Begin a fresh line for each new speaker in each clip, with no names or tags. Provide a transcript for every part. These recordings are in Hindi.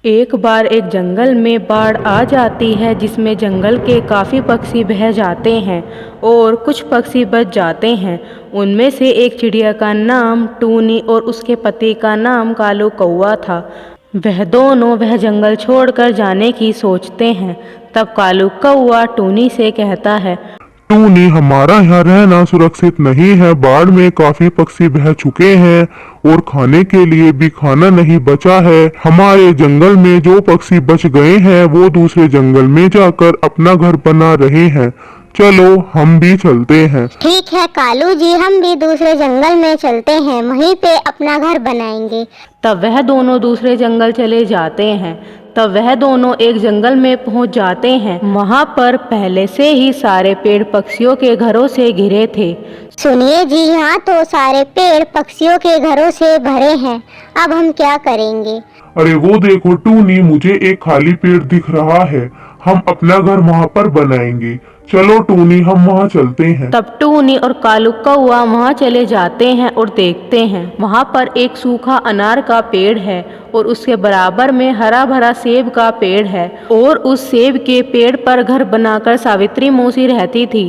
एक बार एक जंगल में बाढ़ आ जाती है जिसमें जंगल के काफ़ी पक्षी बह जाते हैं और कुछ पक्षी बच जाते हैं। उनमें से एक चिड़िया का नाम टूनी और उसके पति का नाम कालू कौआ था। वह दोनों वह जंगल छोड़कर जाने की सोचते हैं। तब कालू कौआ टूनी से कहता है,
टूनी, हमारा यहाँ रहना सुरक्षित नहीं है। बाढ़ में काफी पक्षी बह चुके हैं और खाने के लिए भी खाना नहीं बचा है। हमारे जंगल में जो पक्षी बच गए हैं वो दूसरे जंगल में जाकर अपना घर बना रहे हैं। चलो हम भी चलते हैं।
ठीक है कालू जी, हम भी दूसरे जंगल में चलते हैं, वहीं पे अपना घर बनाएंगे।
तब वह दोनों दूसरे जंगल चले जाते हैं। तब वह दोनों एक जंगल में पहुंच जाते हैं। वहां पर पहले से ही सारे पेड़ पक्षियों के घरों से घिरे थे।
सुनिए जी, यहाँ तो सारे पेड़ पक्षियों के घरों से भरे हैं, अब हम क्या करेंगे?
अरे वो देखो टूनी, मुझे एक खाली पेड़ दिख रहा है। हम अपना घर वहाँ पर बनाएंगे। चलो टूनी, हम वहाँ चलते हैं।
तब टूनी और कालू कौआ वहाँ चले जाते हैं और देखते हैं वहाँ पर एक सूखा अनार का पेड़ है और उसके बराबर में हरा भरा सेब का पेड़ है और उस सेब के पेड़ पर घर बनाकर सावित्री मौसी रहती थी।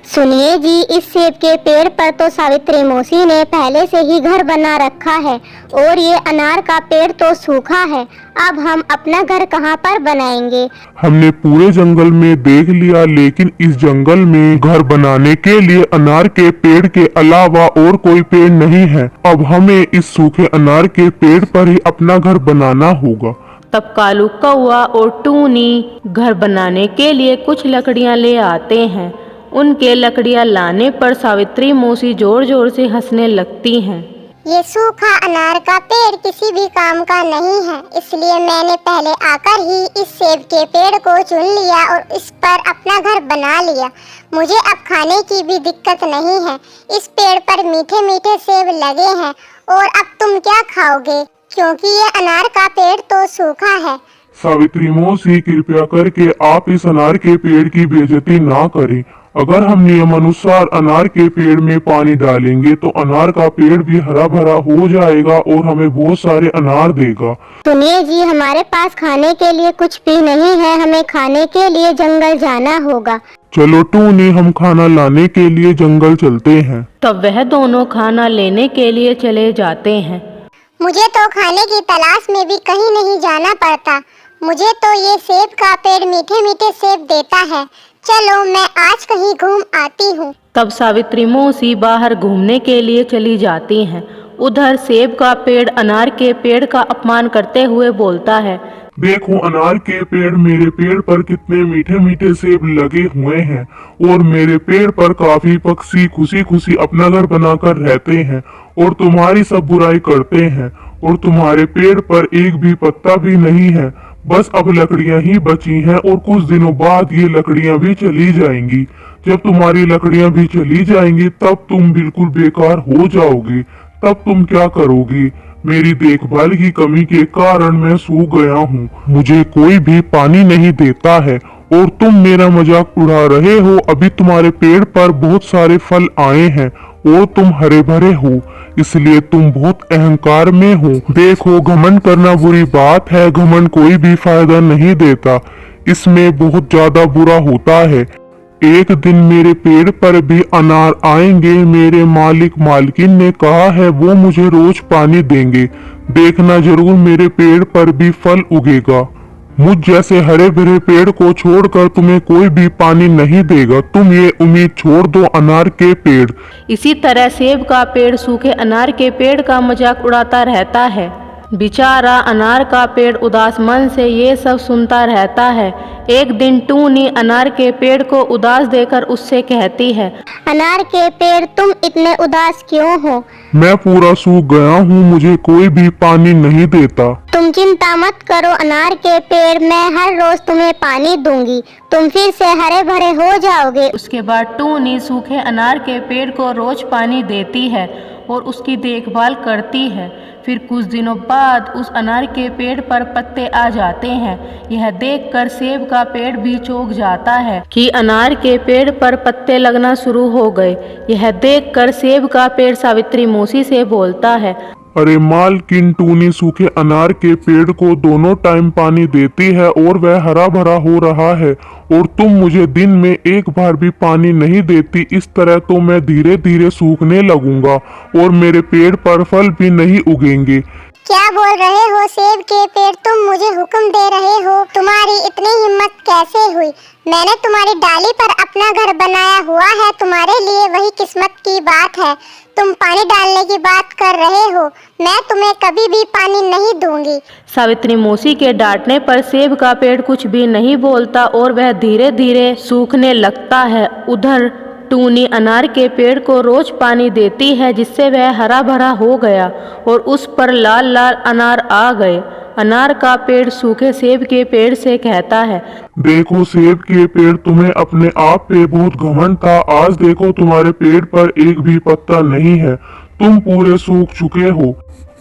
सुनिए जी, इस सेब के पेड़ पर तो सावित्री मौसी ने पहले से ही घर बना रखा है और ये अनार का पेड़ तो सूखा है। अब हम अपना घर कहाँ पर बनाएंगे?
हमने पूरे जंगल में देख लिया, लेकिन इस जंगल में घर बनाने के लिए अनार के पेड़ के अलावा और कोई पेड़ नहीं है। अब हमें इस सूखे अनार के पेड़ पर ही अपना घर बनाना होगा।
तब कालू कौआ और टूनी घर बनाने के लिए कुछ लकड़ियाँ ले आते हैं। उनके लकड़ियाँ लाने पर सावित्री मौसी जोर जोर से हंसने लगती हैं।
ये सूखा अनार का पेड़ किसी भी काम का नहीं है, इसलिए मैंने पहले आकर ही इस सेब के पेड़ को चुन लिया और इस पर अपना घर बना लिया। मुझे अब खाने की भी दिक्कत नहीं है। इस पेड़ पर मीठे मीठे सेब लगे हैं और अब तुम क्या खाओगे, क्योंकि ये अनार का पेड़ तो सूखा है।
सावित्री मौसी, कृपया करके आप इस अनार के पेड़ की बेइज्जती ना करें। अगर हम नियम अनुसार अनार के पेड़ में पानी डालेंगे तो अनार का पेड़ भी हरा भरा हो जाएगा और हमें बहुत सारे अनार देगा।
सुनिए जी, हमारे पास खाने के लिए कुछ भी नहीं है, हमें खाने के लिए जंगल जाना होगा।
चलो टूनी, हम खाना लाने के लिए जंगल चलते हैं।
तब वह दोनों खाना लेने के लिए चले जाते हैं।
मुझे तो खाने की तलाश में भी कहीं नहीं जाना पड़ता। मुझे तो ये सेब का पेड़ मीठे मीठे सेब देता है। चलो मैं आज कहीं घूम आती हूँ।
तब सावित्री मौसी बाहर घूमने के लिए चली जाती हैं। उधर सेब का पेड़ अनार के पेड़ का अपमान करते हुए बोलता है,
देखो अनार के पेड़, मेरे पेड़ पर कितने मीठे मीठे सेब लगे हुए हैं और मेरे पेड़ पर काफी पक्षी खुशी खुशी अपना घर बनाकर रहते हैं और तुम्हारी सब बुराई करते हैं और तुम्हारे पेड़ पर एक भी पत्ता भी नहीं है। बस अब लकड़ियां ही बची हैं और कुछ दिनों बाद ये लकड़ियां भी चली जाएंगी। जब तुम्हारी लकड़ियां भी चली जाएंगी तब तुम बिल्कुल बेकार हो जाओगे। तब तुम क्या करोगी? मेरी देखभाल की कमी के कारण मैं सूख गया हूँ। मुझे कोई भी पानी नहीं देता है और तुम मेरा मजाक उड़ा रहे हो। अभी तुम्हारे पेड़ पर बहुत सारे फल आए हैं और तुम हरे भरे हो, इसलिए तुम बहुत अहंकार में हो। देखो, घमंड करना बुरी बात है। घमंड कोई भी फायदा नहीं देता, इसमें बहुत ज्यादा बुरा होता है। एक दिन मेरे पेड़ पर भी अनार आएंगे। मेरे मालिकिन ने कहा है वो मुझे रोज पानी देंगे। देखना जरूर मेरे पेड़ पर भी फल उगेगा। मुझ जैसे हरे भरे पेड़ को छोड़कर तुम्हें कोई भी पानी नहीं देगा। तुम ये उम्मीद छोड़ दो अनार के पेड़।
इसी तरह सेब का पेड़ सूखे अनार के पेड़ का मजाक उड़ाता रहता है। बेचारा अनार का पेड़ उदास मन से ये सब सुनता रहता है। एक दिन टूनी अनार के पेड़ को उदास देखकर उससे कहती है,
अनार के पेड़, तुम इतने उदास क्यों हो?
मैं पूरा सूख गया हूँ, मुझे कोई भी पानी नहीं देता।
तुम चिंता मत करो अनार के पेड़, मैं हर रोज तुम्हें पानी दूंगी, तुम फिर से हरे भरे हो जाओगे।
उसके बाद टूनी सूखे अनार के पेड़ को रोज पानी देती है और उसकी देखभाल करती है। फिर कुछ दिनों बाद उस अनार के पेड़ पर पत्ते आ जाते हैं। यह देखकर सेब का पेड़ भी चौंक जाता है कि अनार के पेड़ पर पत्ते लगना शुरू हो गए। यह देखकर सेब का पेड़ सावित्री मौसी से बोलता है,
अरे मालकिन, टूनी सूखे अनार के पेड़ को दोनों टाइम पानी देती है और वह हरा भरा हो रहा है, और तुम मुझे दिन में एक बार भी पानी नहीं देती। इस तरह तो मैं धीरे धीरे सूखने लगूंगा और मेरे पेड़ पर फल भी नहीं उगेंगे।
क्या बोल रहे हो सेब के पेड़, तुम मुझे हुक्म दे रहे हो? तुम्हारी इतनी हिम्मत कैसे हुई? मैंने तुम्हारी डाली पर अपना घर बनाया हुआ है, तुम्हारे लिए वही किस्मत की बात है। तुम पानी डालने की बात कर रहे हो, मैं तुम्हें कभी भी पानी नहीं दूंगी।
सावित्री मौसी के डांटने पर सेब का पेड़ कुछ भी नहीं बोलता और वह धीरे धीरे सूखने लगता है। उधर टूनी अनार के पेड़ को रोज पानी देती है, जिससे वह हरा भरा हो गया और उस पर लाल लाल अनार आ गए। अनार का पेड़ सूखे सेब के पेड़ से कहता है,
देखो सेब के पेड़, तुम्हें अपने आप पे बहुत घमंड था। आज देखो तुम्हारे पेड़ पर एक भी पत्ता नहीं है, तुम पूरे सूख चुके हो।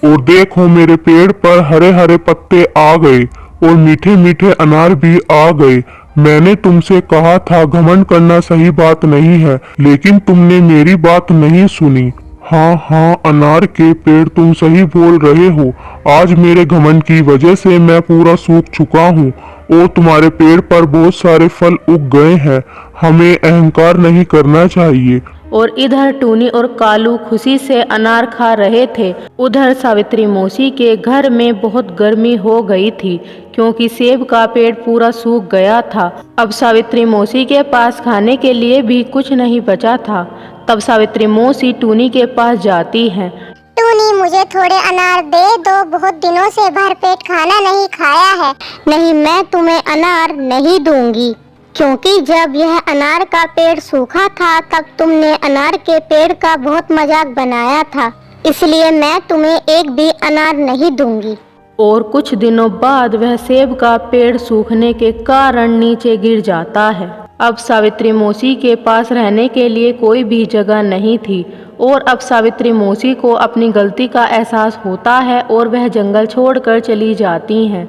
और देखो मेरे पेड़ पर हरे हरे पत्ते आ गए और मीठे मीठे अनार भी आ गए। मैंने तुमसे कहा था घमंड करना सही बात नहीं है, लेकिन तुमने मेरी बात नहीं सुनी। हाँ, अनार के पेड़, तुम सही बोल रहे हो। आज मेरे घमंड की वजह से मैं पूरा सूख चुका हूँ और तुम्हारे पेड़ पर बहुत सारे फल उग गए हैं। हमें अहंकार नहीं करना चाहिए।
और इधर टूनी और कालू खुशी से अनार खा रहे थे। उधर सावित्री मौसी के घर में बहुत गर्मी हो गई थी, क्योंकि सेब का पेड़ पूरा सूख गया था। अब सावित्री मौसी के पास खाने के लिए भी कुछ नहीं बचा था। तब सावित्री मौसी टूनी के पास जाती है।
टूनी, मुझे थोड़े अनार दे दो, बहुत दिनों से भरपेट खाना नहीं खाया है। नहीं, मैं तुम्हें अनार नहीं दूंगी, क्योंकि जब यह अनार का पेड़ सूखा था तब तुमने अनार के पेड़ का बहुत मजाक बनाया था, इसलिए मैं तुम्हें एक भी अनार नहीं दूंगी।
और कुछ दिनों बाद वह सेब का पेड़ सूखने के कारण नीचे गिर जाता है। अब सावित्री मौसी के पास रहने के लिए कोई भी जगह नहीं थी और अब सावित्री मौसी को अपनी गलती का एहसास होता है और वह जंगल छोड़कर चली जाती हैं।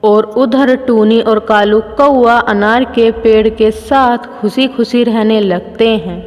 और उधर टूनी और कालू कौआ अनार के पेड़ के साथ खुशी खुशी रहने लगते हैं।